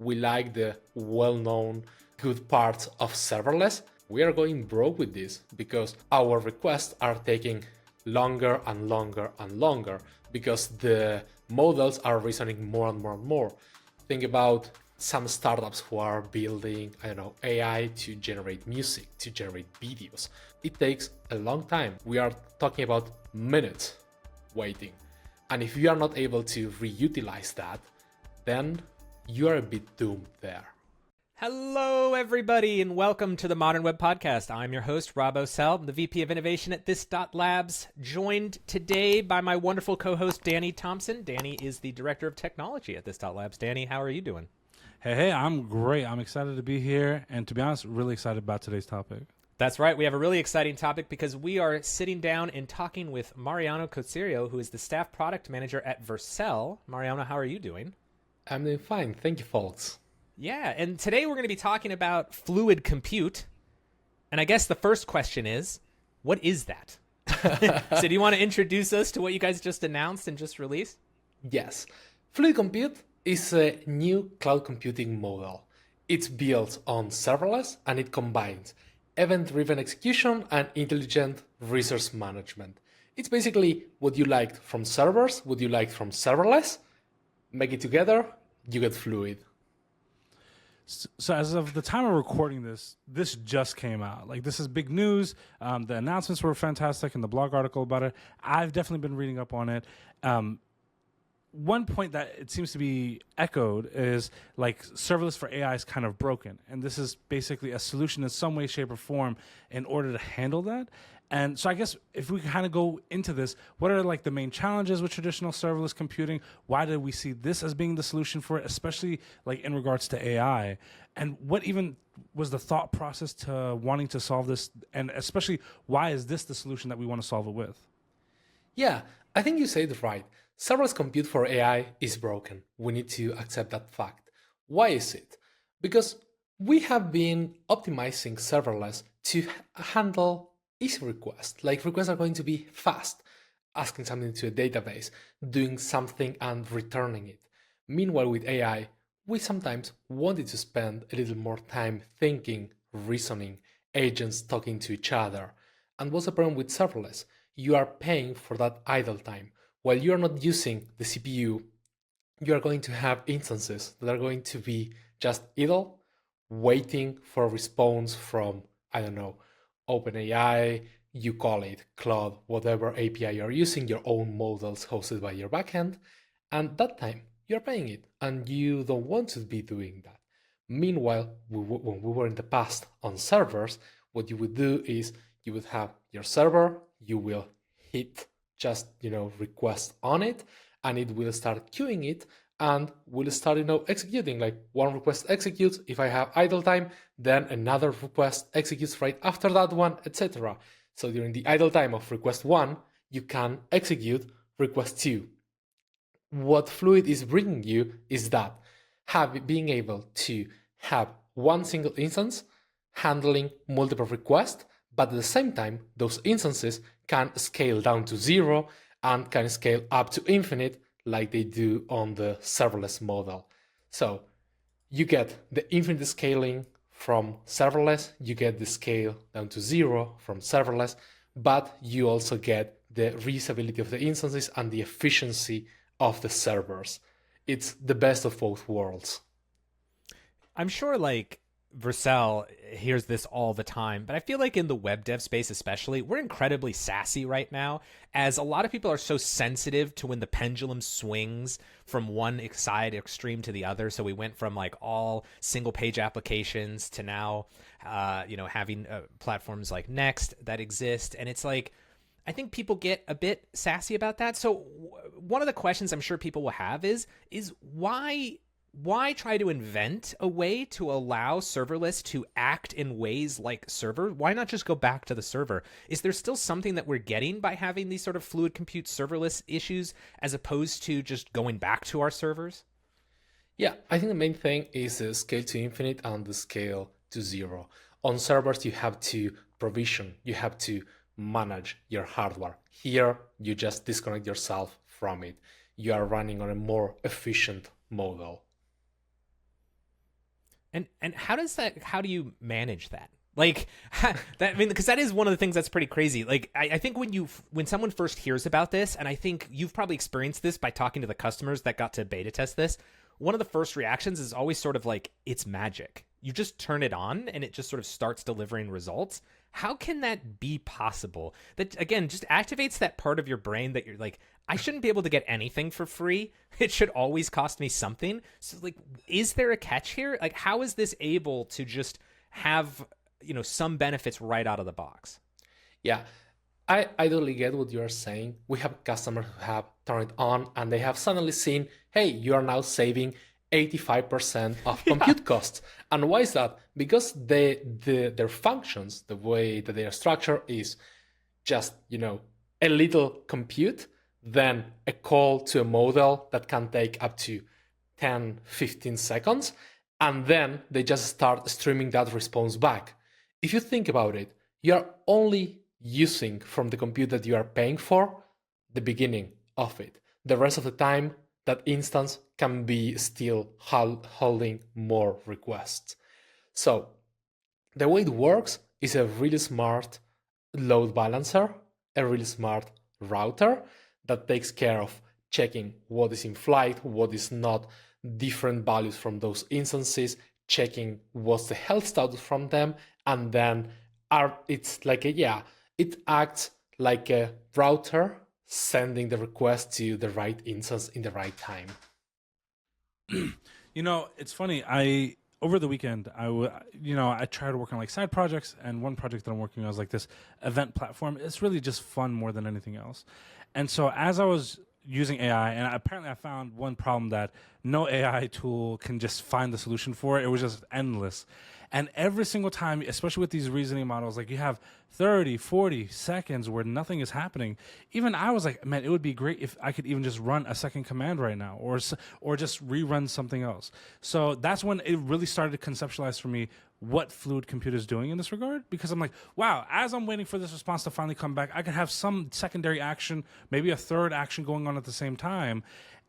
we like the well-known good parts of serverless, we are going broke with this because our requests are taking longer and longer and longer because the models are reasoning more and more and more. Think about some startups who are building, AI to generate music, to generate videos. It takes a long time. We are talking about minutes waiting. And if you are not able to reutilize that, then you are a bit doomed there. Hello, everybody, and welcome to the Modern Web Podcast. I'm your host, Rob Ocel, the VP of Innovation at This.Labs, joined today by my wonderful co-host, Danny Thompson. Danny is the Director of Technology at This.Labs. Danny, how are you doing? Hey, I'm great. I'm excited to be here, and to be honest, really excited about today's topic. That's right. We have a really exciting topic because we are sitting down and talking with Mariano Cocirio, who is the Staff Product Manager at Vercel. Mariano, how are you doing? I'm doing fine. Thank you, folks. Yeah, and today we're going to be talking about fluid compute. And I guess the first question is, what is that? So do you want to introduce us to what you guys just announced and just released? Yes. Fluid compute is a new cloud computing model. It's built on serverless and it combines event-driven execution and intelligent resource management. It's basically what you liked from servers, what you liked from serverless. Make it together, you get fluid. So as of the time of recording this just came out. Like, this is big news. The announcements were fantastic and the blog article about it. I've definitely been reading up on it. One point that it seems to be echoed is like serverless for AI is kind of broken. And this is basically a solution in some way, shape, or form in order to handle that. And so I guess if we kind of go into this, what are like the main challenges with traditional serverless computing? Why did we see this as being the solution for it, especially like in regards to AI? And what even was the thought process to wanting to solve this? And especially, why is this the solution that we want to solve it with? Yeah, I think you said it right. Serverless compute for AI is broken. We need to accept that fact. Why is it? Because we have been optimizing serverless to handle easy requests. Like, requests are going to be fast, asking something to a database, doing something and returning it. Meanwhile, with AI, we sometimes wanted to spend a little more time thinking, reasoning, agents talking to each other. And what's the problem with serverless? You are paying for that idle time. While you're not using the CPU, you are going to have instances that are going to be just idle, waiting for a response from, OpenAI, you call it Claude, whatever API you're using, your own models hosted by your backend, and that time you're paying it, and you don't want to be doing that. Meanwhile, when we were in the past on servers, what you would do is you would have your server, you will hit just request on it, and it will start queuing it and will start executing. Like, one request executes. If I have idle time, then another request executes right after that one, etc. So during the idle time of request 1, you can execute request 2. What Fluid is bringing you is that being able to have one single instance handling multiple requests, but at the same time, those instances can scale down to 0 and can scale up to infinite like they do on the serverless model. So you get the infinite scaling from serverless, you get the scale down to 0 from serverless, but you also get the reusability of the instances and the efficiency of the servers. It's the best of both worlds. I'm sure Vercel hears this all the time, but I feel like in the web dev space especially, we're incredibly sassy right now, as a lot of people are so sensitive to when the pendulum swings from one side extreme to the other. So we went from all single page applications to now, having platforms like Next that exist. And it's I think people get a bit sassy about that. So one of the questions I'm sure people will have is why try to invent a way to allow serverless to act in ways like server? Why not just go back to the server? Is there still something that we're getting by having these sort of fluid compute serverless issues as opposed to just going back to our servers? Yeah, I think the main thing is the scale to infinite and the scale to 0. On servers, you have to provision, you have to manage your hardware. Here, you just disconnect yourself from it. You are running on a more efficient model. And how do you manage that? Like that, I mean, because that is one of the things that's pretty crazy. Like I think when someone first hears about this, and I think you've probably experienced this by talking to the customers that got to beta test this, one of the first reactions is always sort of like, it's magic. You just turn it on and it just sort of starts delivering results. How can that be possible? That, again, just activates that part of your brain that you're like, I shouldn't be able to get anything for free. It should always cost me something. So, like, is there a catch here? Like, how is this able to just have, some benefits right out of the box? Yeah, I totally get what you're saying. We have customers who have turned it on and they have suddenly seen, hey, you are now saving 85% of compute costs. And why is that? Because their functions, the way that they are structured is just, a little compute, then a call to a model that can take up to 10, 15 seconds. And then they just start streaming that response back. If you think about it, you're only using from the compute that you are paying for the beginning of it. The rest of the time, that instance can be still holding more requests. So the way it works is a really smart load balancer, a really smart router that takes care of checking what is in flight, what is not, different values from those instances, checking what's the health status from them, and then it acts like a router sending the request to the right instance in the right time. It's funny. Over the weekend, I tried working on like side projects, and one project that I'm working on is like this event platform. It's really just fun more than anything else. And so as I was using AI, and apparently I found one problem that no AI tool can just find the solution for. It was just endless. And every single time, especially with these reasoning models, like you have 30, 40 seconds where nothing is happening. Even I was like, man, it would be great if I could even just run a second command right now, or just rerun something else. So that's when it really started to conceptualize for me what fluid compute is doing in this regard, because I'm like, wow, as I'm waiting for this response to finally come back, I can have some secondary action, maybe a third action going on at the same time.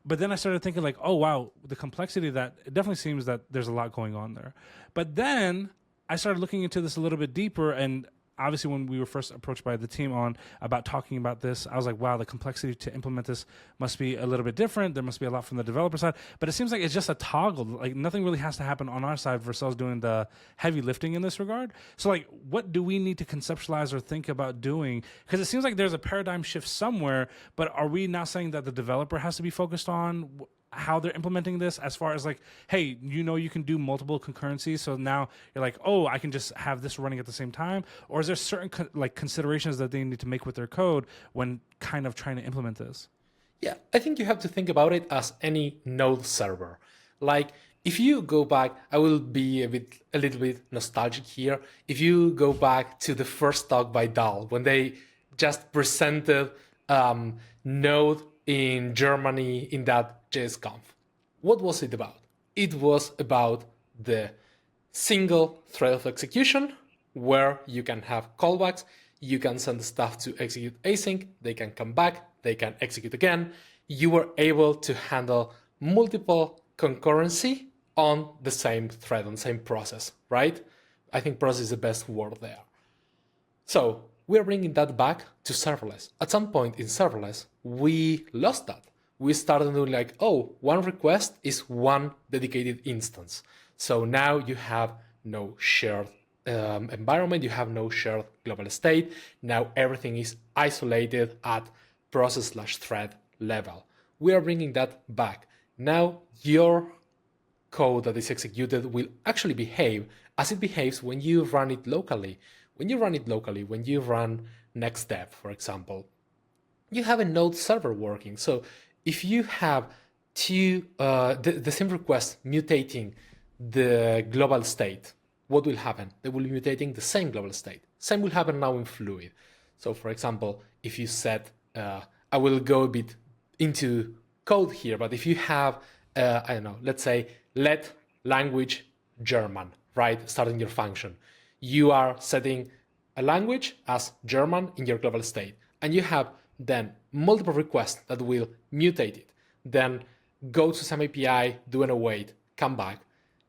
But then I started thinking like, oh, wow, the complexity of that, it definitely seems that there's a lot going on there. But then I started looking into this a little bit deeper, and obviously when we were first approached by the team about talking about this, I was like, wow, the complexity to implement this must be a little bit different. There must be a lot from the developer side. But it seems like it's just a toggle. Like nothing really has to happen on our side. Vercel's doing the heavy lifting in this regard. So like, what do we need to conceptualize or think about doing? Because it seems like there's a paradigm shift somewhere, but are we now saying that the developer has to be focused on how they're implementing this, as far as like, hey, you can do multiple concurrencies, so now you're like, oh, I can just have this running at the same time? Or is there certain considerations that they need to make with their code when kind of trying to implement this? Yeah, I think you have to think about it as any node server. Like, if you go back, I will be a little bit nostalgic here. If you go back to the first talk by Dal, when they just presented Node in Germany in that JSConf, what was it about? It was about the single thread of execution, where you can have callbacks, you can send stuff to execute async, they can come back, they can execute again. You were able to handle multiple concurrency on the same thread, on the same process, right? I think process is the best word there. So we're bringing that back to serverless. At some point in serverless, we lost that. We started doing like, oh, one request is one dedicated instance. So now you have no shared environment, you have no shared global state. Now everything is isolated at process/thread level. We are bringing that back. Now your code that is executed will actually behave as it behaves when you run it locally. When you run NextDev, for example, you have a node server working. So if you have the same request mutating the global state, what will happen? They will be mutating the same global state. Same will happen now in Fluid. So for example, if you set, I will go a bit into code here, but if you have, let's say let language German, right? Starting your function. You are setting a language as German in your global state. And you have then multiple requests that will mutate it. Then go to some API, do an await, come back.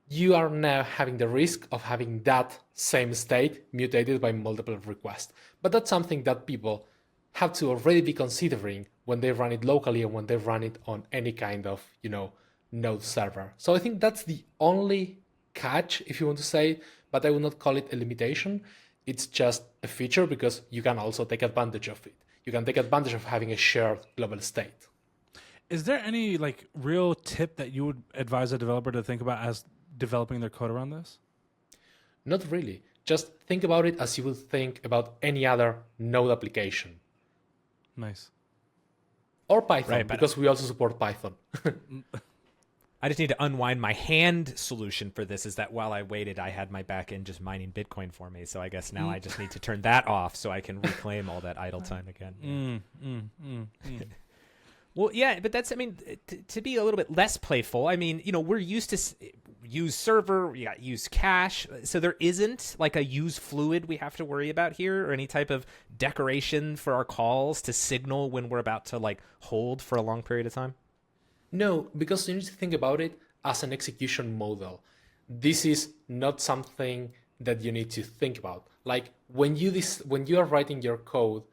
you are now having the risk of having that same state mutated by multiple requests. But that's something that people have to already be considering when they run it locally and when they run it on any kind of, node server. So I think that's the only catch, if you want to say it, but I would not call it a limitation. It's just a feature because you can also take advantage of it. You can take advantage of having a shared global state. Is there any like real tip that you would advise a developer to think about as developing their code around this? Not really. Just think about it as you would think about any other node application. Nice. Or Python, Right, because we also support Python. I just need to unwind my hand solution for this is that while I waited, I had my backend just mining Bitcoin for me. So I guess now I just need to turn that off so I can reclaim all that idle time again. Well, yeah, but that's, I mean, to be a little bit less playful, I mean, we're used to use server, we got use cache. So there isn't like a use fluid we have to worry about here or any type of decoration for our calls to signal when we're about to like hold for a long period of time. No, because you need to think about it as an execution model. This is not something that you need to think about. Like when you are writing your code,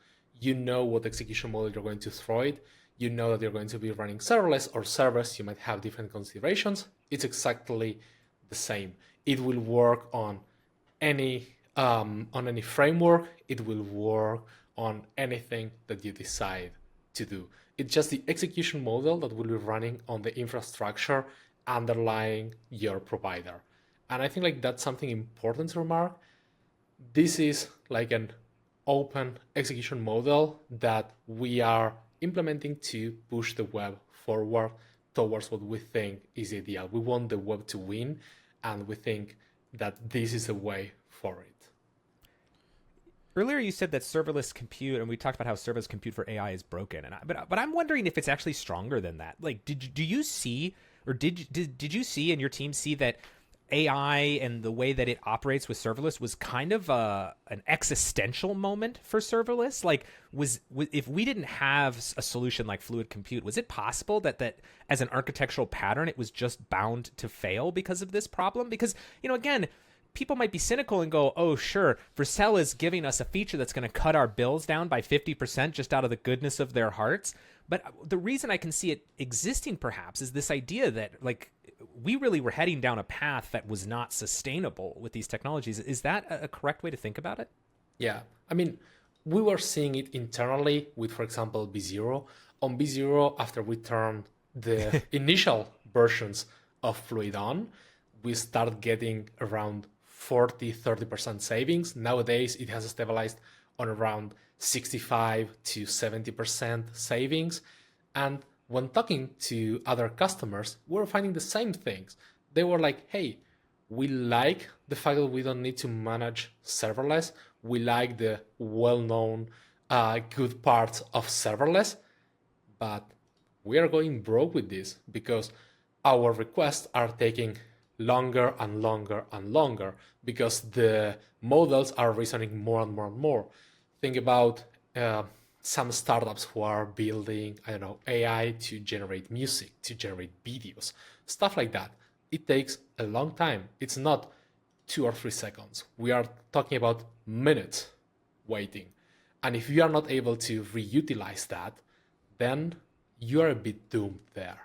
you know what execution model you're going to throw it. You know that you're going to be running serverless or servers. You might have different considerations. It's exactly the same. It will work on any framework. It will work on anything that you decide to do. It's just the execution model that will be running on the infrastructure underlying your provider. And I think like that's something important to remark. This is like an open execution model that we are implementing to push the web forward towards what we think is ideal. We want the web to win, and we think that this is the way for it. Earlier, you said that serverless compute, and we talked about how serverless compute for AI is broken. But I'm wondering if it's actually stronger than that. Like, did you see, or did you see, and your team see that AI and the way that it operates with serverless was kind of an existential moment for serverless? Like, if we didn't have a solution like fluid compute, was it possible that as an architectural pattern, it was just bound to fail because of this problem? Because, again, people might be cynical and go, oh, sure, Vercel is giving us a feature that's going to cut our bills down by 50% just out of the goodness of their hearts. But the reason I can see it existing perhaps is this idea that like we really were heading down a path that was not sustainable with these technologies. Is that a correct way to think about it? Yeah, I mean, we were seeing it internally with, for example, B0. On B0, after we turned the initial versions of Fluid on, we started getting around 40-30% savings. Nowadays, it has stabilized on around 65 to 70% savings. And when talking to other customers, we're finding the same things. They were like, hey, we like the fact that we don't need to manage serverless. We like the well-known good parts of serverless, but we are going broke with this because our requests are taking longer and longer and longer because the models are reasoning more and more and more. Think about some startups who are building, AI to generate music, to generate videos, stuff like that. It takes a long time. It's not 2 or 3 seconds. We are talking about minutes waiting. And if you are not able to reutilize that, then you are a bit doomed there.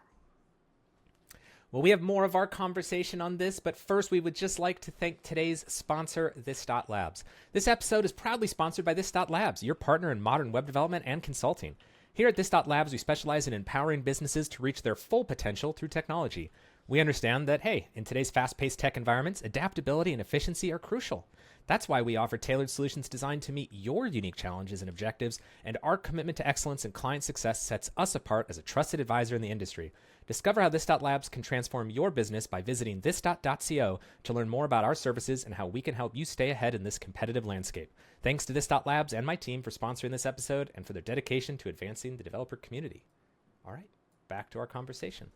Well, we have more of our conversation on this, but first we would just like to thank today's sponsor, This.Labs. This episode is proudly sponsored by This.Labs, your partner in modern web development and consulting. Here at This.Labs, we specialize in empowering businesses to reach their full potential through technology. We understand that, hey, in today's fast-paced tech environments, adaptability and efficiency are crucial. That's why we offer tailored solutions designed to meet your unique challenges and objectives, and our commitment to excellence and client success sets us apart as a trusted advisor in the industry. Discover how This.Labs can transform your business by visiting this.co to learn more about our services and how we can help you stay ahead in this competitive landscape. Thanks to This.Labs and my team for sponsoring this episode and for their dedication to advancing the developer community. All right, back to our conversation.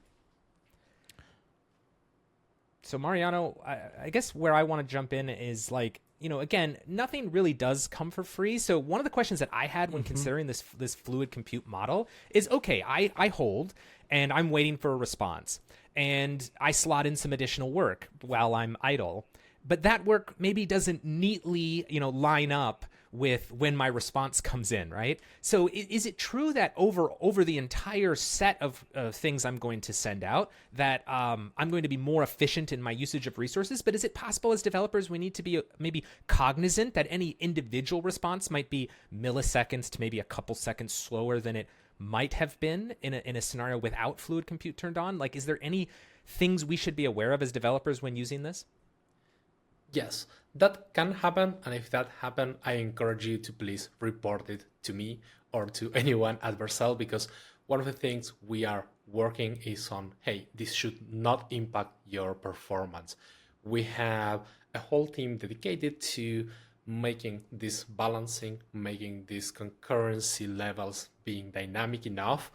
So Mariano, I guess where I want to jump in is like, again, nothing really does come for free. So one of the questions that I had when considering this fluid compute model is, okay, I hold and I'm waiting for a response, and I slot in some additional work while I'm idle, but that work maybe doesn't neatly, line up with when my response comes in, right? So is it true that over the entire set of things I'm going to send out, that I'm going to be more efficient in my usage of resources? But is it possible as developers we need to be maybe cognizant that any individual response might be milliseconds to maybe a couple seconds slower than it might have been in a scenario without fluid compute turned on? Like, is there any things we should be aware of as developers when using this? Yes, that can happen, and if that happens, I encourage you to please report it to me or to anyone at Vercel, because one of the things we are working is on, hey, this should not impact your performance. We have a whole team dedicated to making this balancing, making these concurrency levels being dynamic enough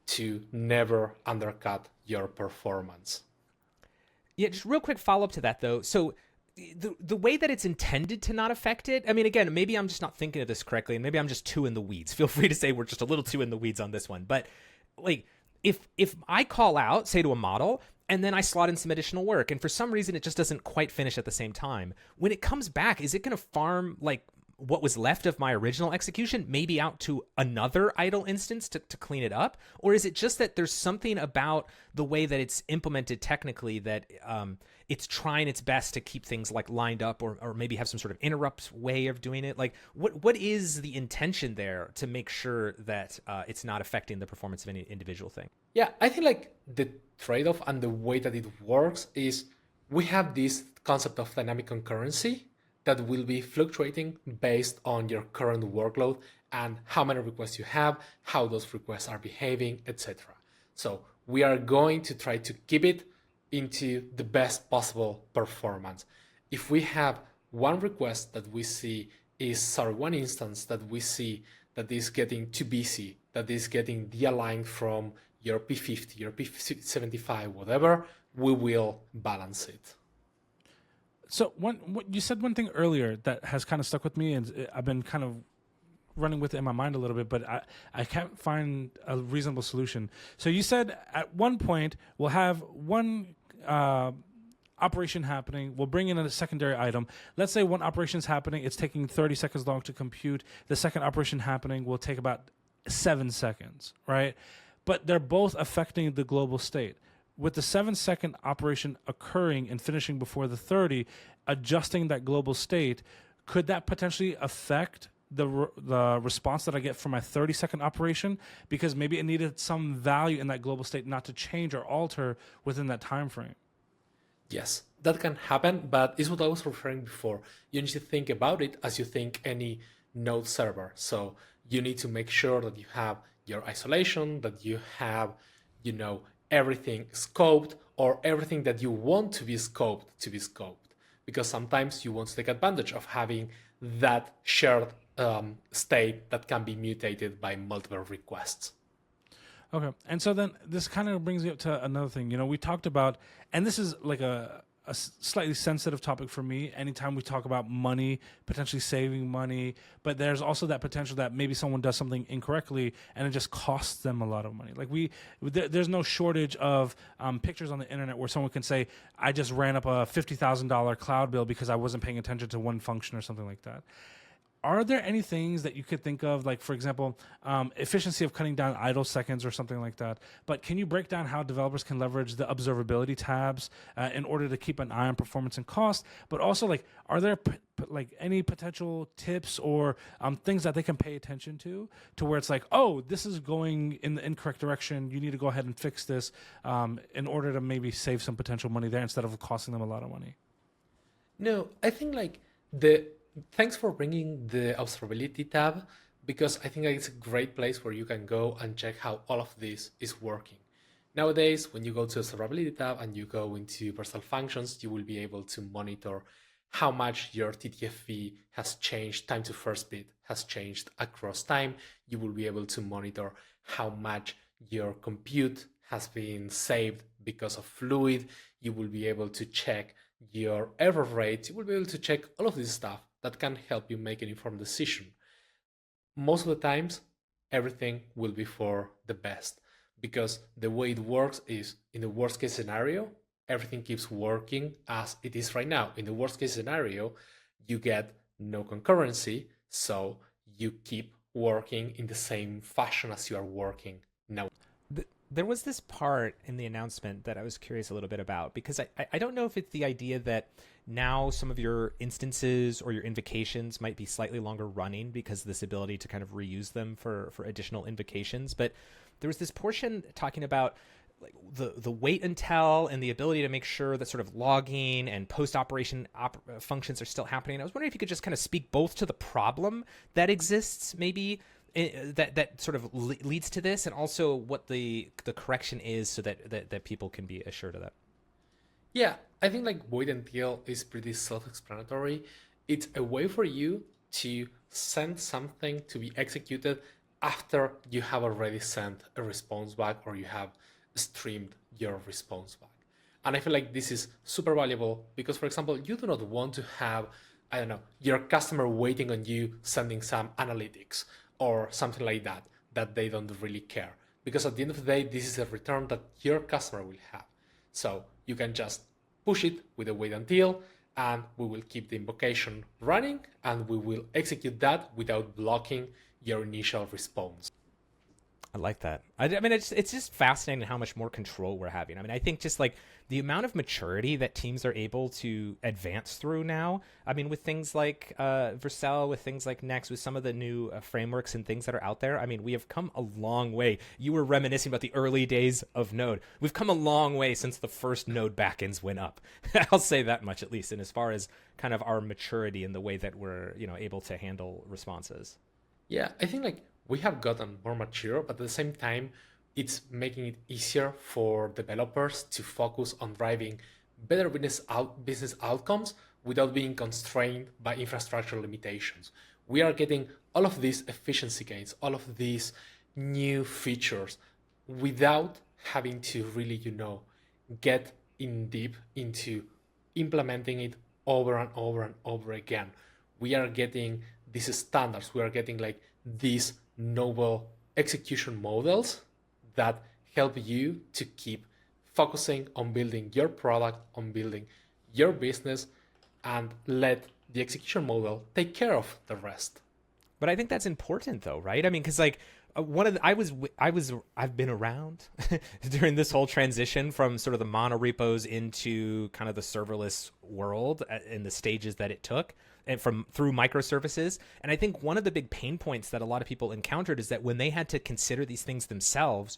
to never undercut your performance. Yeah, just real quick follow up to that though. So the way that it's intended to not affect it, I mean, again, maybe I'm just not thinking of this correctly, and maybe I'm just too in the weeds. Feel free to say we're just a little too in the weeds on this one. But like, if I call out, say, to a model, and then I slot in some additional work, and for some reason it just doesn't quite finish at the same time, when it comes back, is it going to farm like what was left of my original execution maybe out to another idle instance to clean it up? Or is it just that there's something about the way that it's implemented technically that it's trying its best to keep things like lined up, or maybe have some sort of interrupt way of doing it? Like, what is the intention there to make sure that it's not affecting the performance of any individual thing? Yeah, I think like the trade-off and the way that it works is we have this concept of dynamic concurrency that will be fluctuating based on your current workload and how many requests you have, how those requests are behaving, etc. So we are going to try to keep it into the best possible performance. If we have one request that we see one instance that we see that is getting too busy, that is getting de-aligned from your P50, your P75, whatever, we will balance it. So you said one thing earlier that has kind of stuck with me, and I've been kind of running with it in my mind a little bit, but I can't find a reasonable solution. So you said at one point we'll have one operation happening, we'll bring in a secondary item. Let's say one operation is happening, it's taking 30 seconds long to compute. The second operation happening will take about 7 seconds, right? But they're both affecting the global state. With the 7-second operation occurring and finishing before the 30, adjusting that global state, could that potentially affect the response that I get from my 30-second operation? Because maybe it needed some value in that global state not to change or alter within that time frame. Yes, that can happen, but it's what I was referring before. You need to think about it as you think any node server. So you need to make sure that you have your isolation, that you have, everything scoped, or everything that you want to be scoped, because sometimes you want to take advantage of having that shared state that can be mutated by multiple requests. Okay, and so then this kind of brings me up to another thing. We talked about, and this is like a slightly sensitive topic for me anytime we talk about money, potentially saving money, but there's also that potential that maybe someone does something incorrectly and it just costs them a lot of money. Like there's no shortage of pictures on the internet where someone can say, I just ran up a $50,000 cloud bill because I wasn't paying attention to one function or something like that. Are there any things that you could think of, like, for example, efficiency of cutting down idle seconds or something like that? But can you break down how developers can leverage the observability tabs in order to keep an eye on performance and cost? But also, like, are there any potential tips or things that they can pay attention to where it's like, oh, this is going in the incorrect direction. You need to go ahead and fix this in order to maybe save some potential money there instead of costing them a lot of money? No, I think thanks for bringing the observability tab, because I think it's a great place where you can go and check how all of this is working. Nowadays, when you go to the observability tab and you go into Vercel functions, you will be able to monitor how much your TTFV has changed, time to first bit has changed across time. You will be able to monitor how much your compute has been saved because of fluid. You will be able to check your error rate. You will be able to check all of this stuff that can help you make an informed decision. Most of the times, everything will be for the best, because the way it works is, in the worst case scenario, everything keeps working as it is right now. In the worst case scenario, you get no concurrency, so you keep working in the same fashion as you are working now. There was this part in the announcement that I was curious a little bit about, because I don't know if it's the idea that now some of your instances or your invocations might be slightly longer running because of this ability to kind of reuse them for additional invocations. But there was this portion talking about like the wait until and the ability to make sure that sort of logging and post-operation functions are still happening. I was wondering if you could just kind of speak both to the problem that exists, maybe that sort of leads to this, and also what the correction is, so that people can be assured of that. Yeah, I think like wait until is pretty self-explanatory. It's a way for you to send something to be executed after you have already sent a response back or you have streamed your response back. And I feel like this is super valuable because, for example, you do not want to have, I don't know, your customer waiting on you sending some analytics or something like that they don't really care. Because at the end of the day, this is a return that your customer will have. So you can just push it with a wait until, and we will keep the invocation running, and we will execute that without blocking your initial response. I like that. I mean, it's just fascinating how much more control we're having. I mean, I think just like the amount of maturity that teams are able to advance through now. I mean, with things like Vercel, with things like Next, with some of the new frameworks and things that are out there. I mean, we have come a long way. You were reminiscing about the early days of Node. We've come a long way since the first Node backends went up. I'll say that much, at least, and as far as kind of our maturity in the way that we're able to handle responses. Yeah, I think like we have gotten more mature, but at the same time, it's making it easier for developers to focus on driving better business outcomes without being constrained by infrastructure limitations. We are getting all of these efficiency gains, all of these new features without having to really, get in deep into implementing it over and over and over again. We are getting these standards, we are getting like these novel execution models that help you to keep focusing on building your product, on building your business, and let the execution model take care of the rest. But I think that's important, though, right? I mean, because like I've been around during this whole transition from sort of the monorepos into kind of the serverless world in the stages that it took, and through microservices. And I think one of the big pain points that a lot of people encountered is that when they had to consider these things themselves,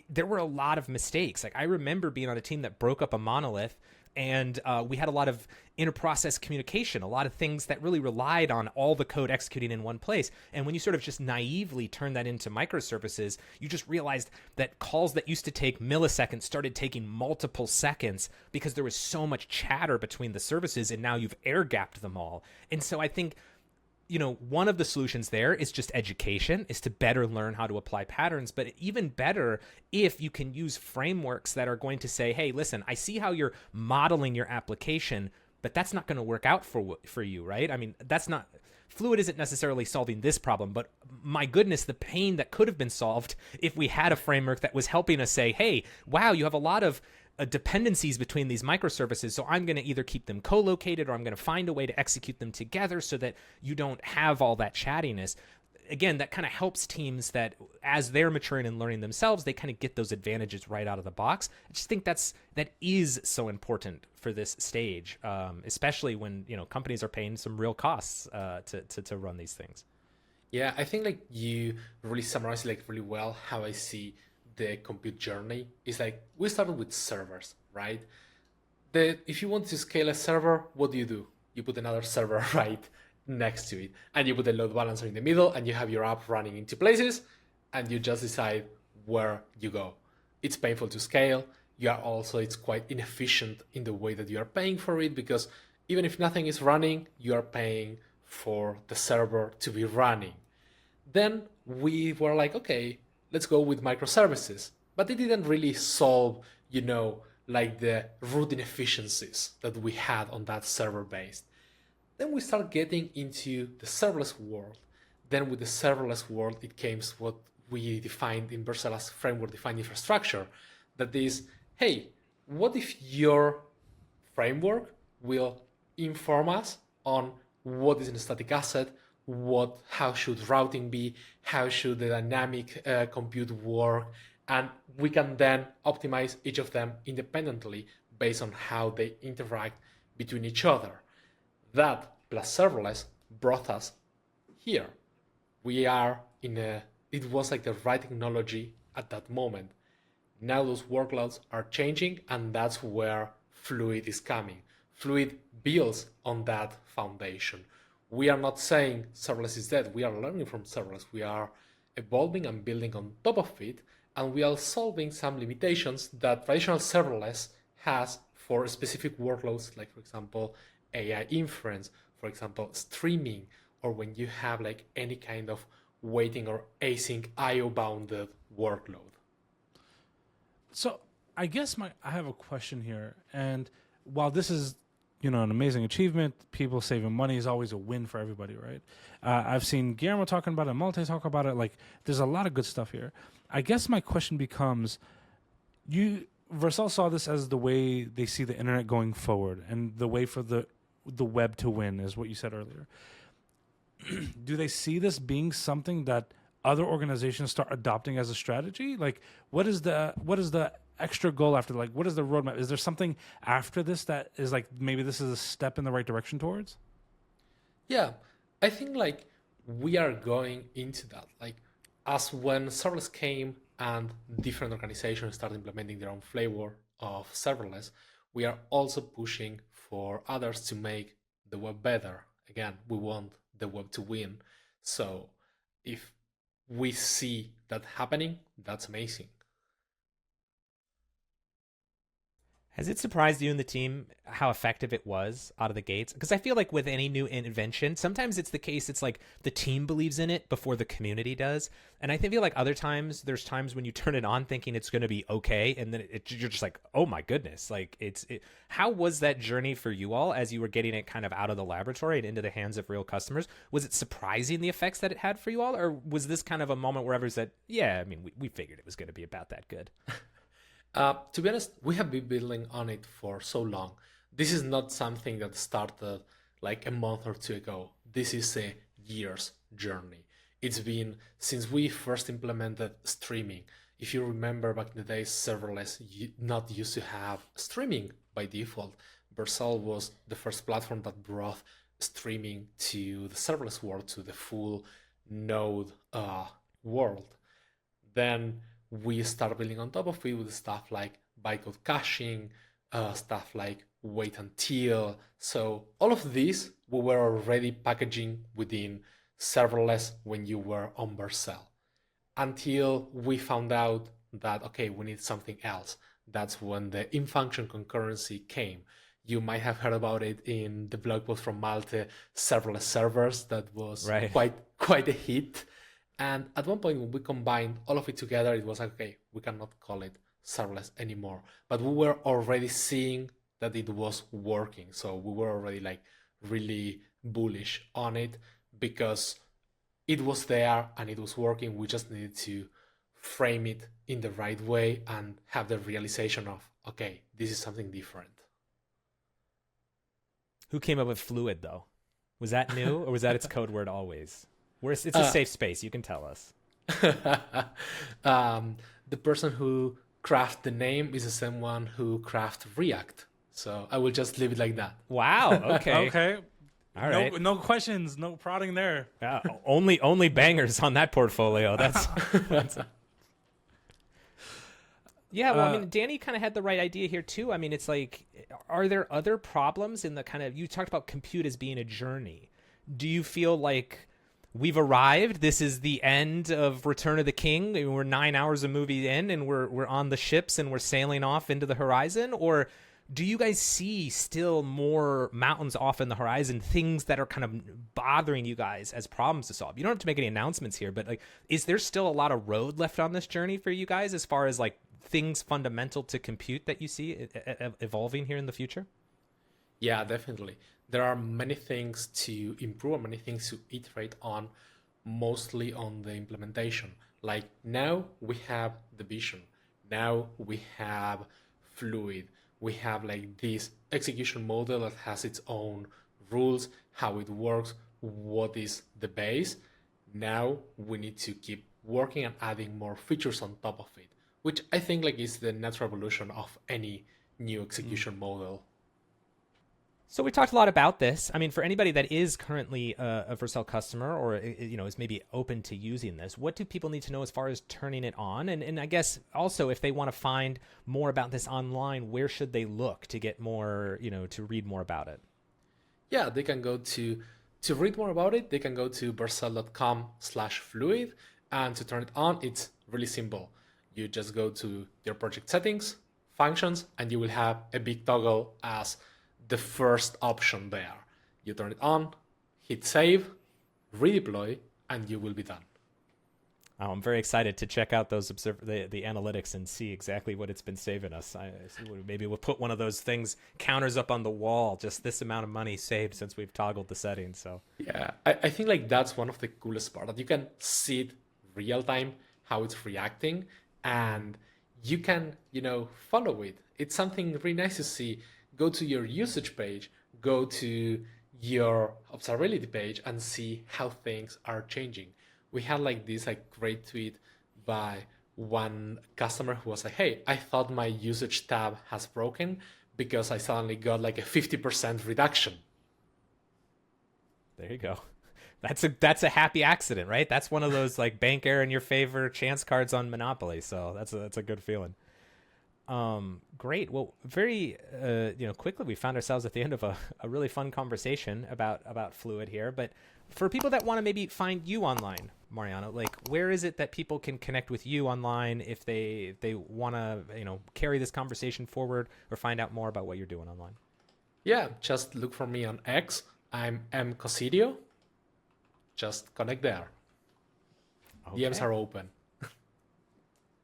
there were a lot of mistakes. Like I remember being on a team that broke up a monolith, and we had a lot of interprocess communication, a lot of things that really relied on all the code executing in one place. And when you sort of just naively turn that into microservices, you just realized that calls that used to take milliseconds started taking multiple seconds because there was so much chatter between the services, and now you've air-gapped them all. And so I think one of the solutions there is just education, is to better learn how to apply patterns, but even better if you can use frameworks that are going to say, hey, listen, I see how you're modeling your application, but that's not going to work out for you, right? I mean, that's not, Fluid isn't necessarily solving this problem, but my goodness, the pain that could have been solved if we had a framework that was helping us say, hey, wow, you have a lot of dependencies between these microservices, so I'm going to either keep them co-located or I'm going to find a way to execute them together so that you don't have all that chattiness. Again, that kind of helps teams that as they're maturing and learning themselves, they kind of get those advantages right out of the box. I just think that is so important for this stage, especially when companies are paying some real costs to run these things. Yeah, I think like you really summarized like really well how I see the compute journey. Is like we started with servers, right? If you want to scale a server, what do? You put another server right next to it, and you put a load balancer in the middle, and you have your app running into places, and you just decide where you go. It's painful to scale. It's quite inefficient in the way that you are paying for it, because even if nothing is running, you are paying for the server to be running. Then we were like, okay, let's go with microservices. But it didn't really solve, like the root inefficiencies that we had on that server base. Then we start getting into the serverless world. Then with the serverless world, it came what we defined in Vercel as framework-defined infrastructure. That is, hey, what if your framework will inform us on what is in a static asset, how should routing be, how should the dynamic compute work, and we can then optimize each of them independently based on how they interact between each other. That plus serverless brought us here. We are it was like the right technology at that moment. Now those workloads are changing, and that's where Fluid is coming. Fluid builds on that foundation. We are not saying serverless is dead. We are learning from serverless. We are evolving and building on top of it, and we are solving some limitations that traditional serverless has for specific workloads, like for example, AI inference, for example, streaming, or when you have like any kind of waiting or async IO bounded workload. So I guess I have a question here, and while this is an amazing achievement, people saving money is always a win for everybody, right? I've seen Guillermo talking about it, Malte talk about it. Like, there's a lot of good stuff here. I guess my question becomes, Vercel saw this as the way they see the internet going forward, and the way for the web to win is what you said earlier. Do they see this being something that other organizations start adopting as a strategy? Like, what is the extra goal after? Like, what is the roadmap? Is there something after this that is like, maybe this is a step in the right direction towards? Yeah, I think like we are going into that. Like, as when serverless came and different organizations started implementing their own flavor of serverless, we are also pushing for others to make the web better. Again, we want the web to win. So if we see that happening, that's amazing. Has it surprised you and the team how effective it was out of the gates? Because I feel like with any new invention, sometimes it's the case, it's like the team believes in it before the community does. And I feel like other times, there's times when you turn it on thinking it's going to be okay, and then you're just like, oh my goodness. Like, how was that journey for you all as you were getting it kind of out of the laboratory and into the hands of real customers? Was it surprising the effects that it had for you all? Or was this kind of a moment where everyone said, yeah, I mean, we figured it was going to be about that good? To be honest, we have been building on it for so long. This is not something that started like a month or two ago. This is a year's journey. It's been since we first implemented streaming. If you remember back in the days, serverless not used to have streaming by default. Vercel was the first platform that brought streaming to the serverless world, to the full Node world. Then we start building on top of it with stuff like bytecode caching, stuff like wait until. So all of this we were already packaging within serverless when you were on Vercel, until we found out that, okay, we need something else. That's when the in-function concurrency came. You might have heard about it in the blog post from Malte, serverless servers. That was right. quite a hit. And at one point, when we combined all of it together, it was like, okay, we cannot call it serverless anymore. But we were already seeing that it was working. So we were already like really bullish on it because it was there and it was working. We just needed to frame it in the right way and have the realization of, okay, this is something different. Who came up with Fluid, though? Was that new, or was that its code word always? It's a safe space. You can tell us. The person who crafted the name is the same one who crafted React. So I will just leave it like that. Wow. Okay. Okay. All right. No questions. No prodding there. Only bangers on that portfolio. That's Yeah, well, I mean, Danny kind of had the right idea here too. I mean, it's like, are there other problems in the kind of, you talked about compute as being a journey. Do you feel like we've arrived? This is the end of Return of the King. We're 9 hours of movie in, and we're on the ships and we're sailing off into the horizon? Or do you guys see still more mountains off in the horizon, things that are kind of bothering you guys as problems to solve? You don't have to make any announcements here, but like, is there still a lot of road left on this journey for you guys as far as like things fundamental to compute that you see evolving here in the future? Yeah, definitely. There are many things to improve, many things to iterate on, mostly on the implementation. Like now we have the vision. Now we have fluid. We have like this execution model that has its own rules, how it works, what is the base. Now we need to keep working and adding more features on top of it, which I think like is the natural evolution of any new execution model. So we talked a lot about this. I mean, for anybody that is currently a Vercel customer or is maybe open to using this, what do people need to know as far as turning it on? And I guess also if they want to find more about this online, where should they look to get more, to read more about it? Yeah, they can go to read more about it. They can go to vercel.com/fluid, and to turn it on, it's really simple. You just go to your project settings, functions, and you will have a big toggle as the first option there. You turn it on, hit save, redeploy, and you will be done. Oh, I'm very excited to check out those the analytics and see exactly what it's been saving us. Maybe we'll put one of those things counters up on the wall, just this amount of money saved since we've toggled the settings. So Yeah, I think like that's one of the coolest part that you can see it real time how it's reacting, and you can follow it. It's something really nice to see. Go to your usage page, go to your observability page, and see how things are changing. We had like this like great tweet by one customer who was like, "Hey, I thought my usage tab has broken because I suddenly got like a 50% reduction." there you go. That's a happy accident, right? That's one of those like bank error in your favor chance cards on Monopoly. So that's a good feeling. Great. Well, very, quickly we found ourselves at the end of a really fun conversation about Fluid here. But for people that want to maybe find you online, Mariano, like where is it that people can connect with you online if they want to, carry this conversation forward or find out more about what you're doing online? Yeah, just look for me on X. I'm M Cocirio. Just connect there. Okay. DMs are open.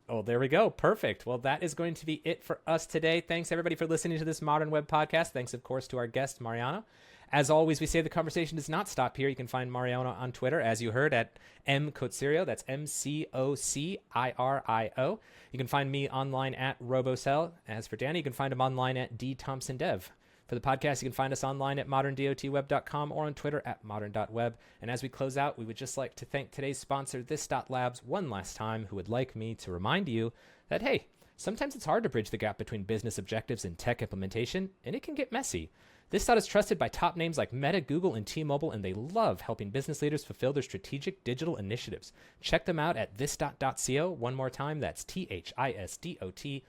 Oh, there we go. Perfect. Well, that is going to be it for us today. Thanks, everybody, for listening to this Modern Web podcast. Thanks, of course, to our guest, Mariano. As always, we say the conversation does not stop here. You can find Mariano on Twitter, as you heard, at mcocirio. That's MCOCIRIO. You can find me online at Robocell. As for Danny, you can find him online at dthompsondev. For the podcast, you can find us online at moderndotweb.com or on Twitter at modern.web. And as we close out, we would just like to thank today's sponsor, This.Labs, one last time, who would like me to remind you that, hey, sometimes it's hard to bridge the gap between business objectives and tech implementation, and it can get messy. This is trusted by top names like Meta, Google, and T-Mobile, and they love helping business leaders fulfill their strategic digital initiatives. Check them out at this.co. One more time, that's THISDOT.co.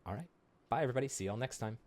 All right. Bye, everybody. See you all next time.